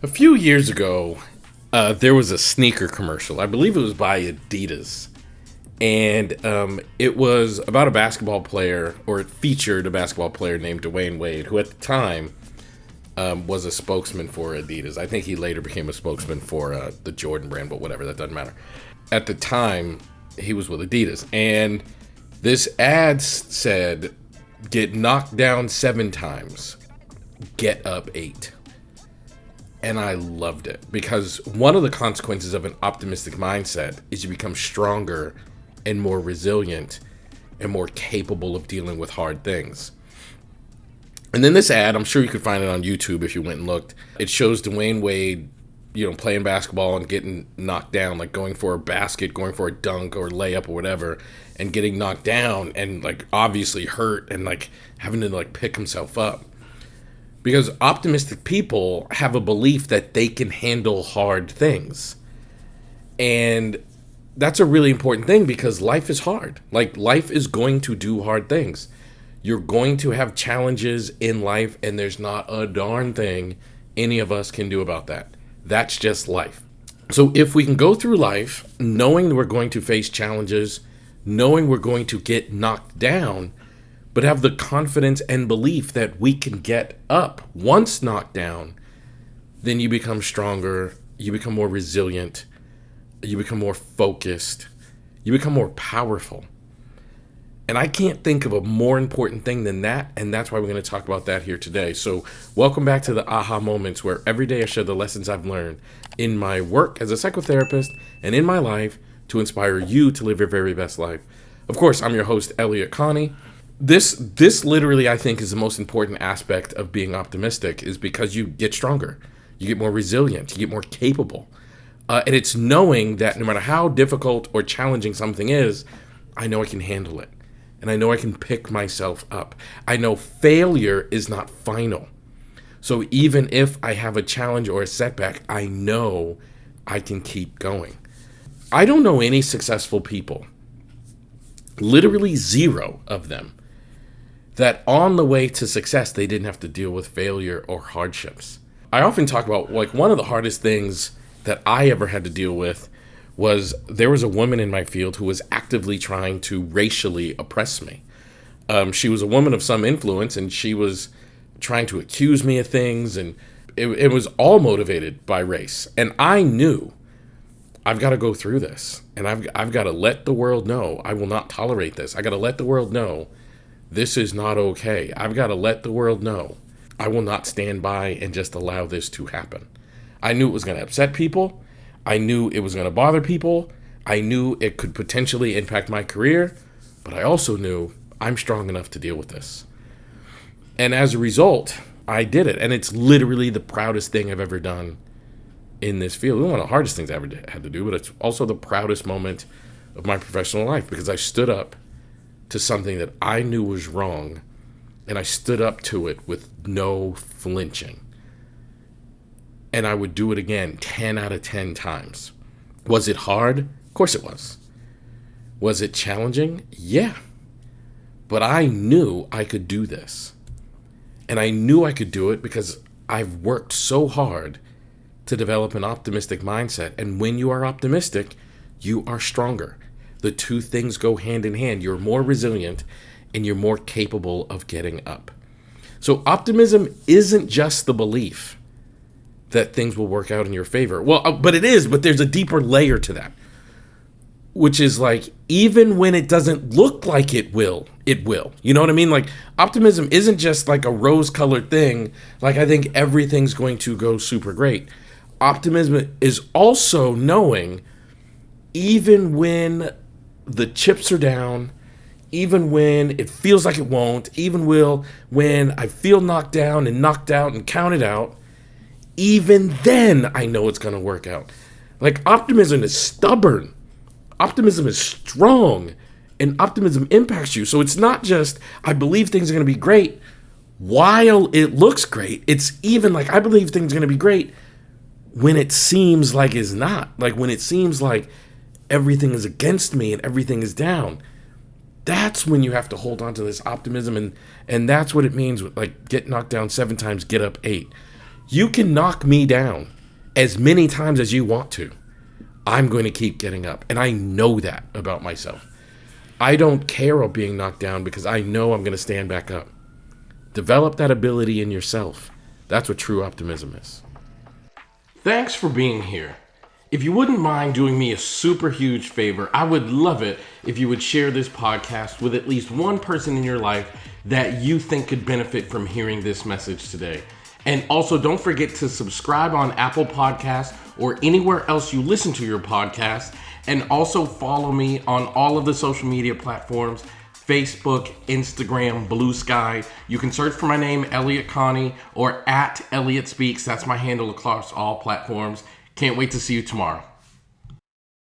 A few years ago, there was a sneaker commercial. I believe it was by Adidas. And it was about a basketball player, or it featured a basketball player named Dwayne Wade, who at the time was a spokesman for Adidas. I think he later became a spokesman for the Jordan brand, but whatever, that doesn't matter. At the time, he was with Adidas. And this ad said, get knocked down 7 times, get up 8. And I loved it because one of the consequences of an optimistic mindset is you become stronger and more resilient and more capable of dealing with hard things. And then this ad, I'm sure you could find it on YouTube if you went and looked. It shows Dwayne Wade, playing basketball and getting knocked down, like going for a basket, going for a dunk or layup or whatever, and getting knocked down and like obviously hurt and like having to like pick himself up. Because optimistic people have a belief that they can handle hard things. And that's a really important thing because life is hard. Like, life is going to do hard things. You're going to have challenges in life, and there's not a darn thing any of us can do about that. That's just life. So if we can go through life knowing we're going to face challenges, knowing we're going to get knocked down, but have the confidence and belief that we can get up once knocked down, then you become stronger, you become more resilient, you become more focused, you become more powerful. And I can't think of a more important thing than that, and that's why we're going to talk about that here today. So welcome back to the Aha Moments, where every day I share the lessons I've learned in my work as a psychotherapist and in my life to inspire you to live your very best life. Of course, I'm your host, Elliott Connie. This literally, I think, is the most important aspect of being optimistic, is because you get stronger, you get more resilient, you get more capable. And it's knowing that no matter how difficult or challenging something is, I know I can handle it. And I know I can pick myself up. I know failure is not final. So even if I have a challenge or a setback, I know I can keep going. I don't know any successful people, literally zero of them, that on the way to success, they didn't have to deal with failure or hardships. I often talk about, like, one of the hardest things that I ever had to deal with was there was a woman in my field who was actively trying to racially oppress me. She was a woman of some influence, and she was trying to accuse me of things, and it was all motivated by race. And I knew I've got to go through this, and I've got to let the world know I will not tolerate this. I got to let the world know this is not okay. I've got to let the world know I will not stand by and just allow this to happen. I knew it was going to upset people. I knew it was going to bother people. I knew it could potentially impact my career, but I also knew I'm strong enough to deal with this. And as a result, I did it. And it's literally the proudest thing I've ever done in this field. One of the hardest things I ever had to do, but it's also the proudest moment of my professional life because I stood up to something that I knew was wrong, and I stood up to it with no flinching. And I would do it again 10 out of 10 times. Was it hard? Of course it was. Was it challenging? Yeah. But I knew I could do this. And I knew I could do it because I've worked so hard to develop an optimistic mindset. And when you are optimistic, you are stronger. The two things go hand in hand. You're more resilient and you're more capable of getting up. So optimism isn't just the belief that things will work out in your favor. Well, but it is, but there's a deeper layer to that, which is like, even when it doesn't look like it will, it will. You know what I mean? Like, optimism isn't just like a rose-colored thing, like I think everything's going to go super great. Optimism is also knowing, even when the chips are down, even when it feels like it won't, even when I feel knocked down and knocked out and counted out, even then I know it's going to work out. Like, optimism is stubborn. Optimism is strong, and optimism impacts you. So it's not just, I believe things are going to be great while it looks great. It's even like, I believe things are going to be great when it seems like it's not. Like, when it seems like everything is against me and everything is down. That's when you have to hold on to this optimism, and that's what it means with, like, get knocked down 7 times, get up 8. You can knock me down as many times as you want to. I'm going to keep getting up. And I know that about myself. I don't care about being knocked down because I know I'm going to stand back up. Develop that ability in yourself. That's what true optimism is. Thanks for being here. If you wouldn't mind doing me a super huge favor, I would love it if you would share this podcast with at least one person in your life that you think could benefit from hearing this message today. And also don't forget to subscribe on Apple Podcasts or anywhere else you listen to your podcast. And also follow me on all of the social media platforms, Facebook, Instagram, Blue Sky. You can search for my name, Elliott Connie, or at Elliott Speaks. That's my handle across all platforms. Can't wait to see you tomorrow.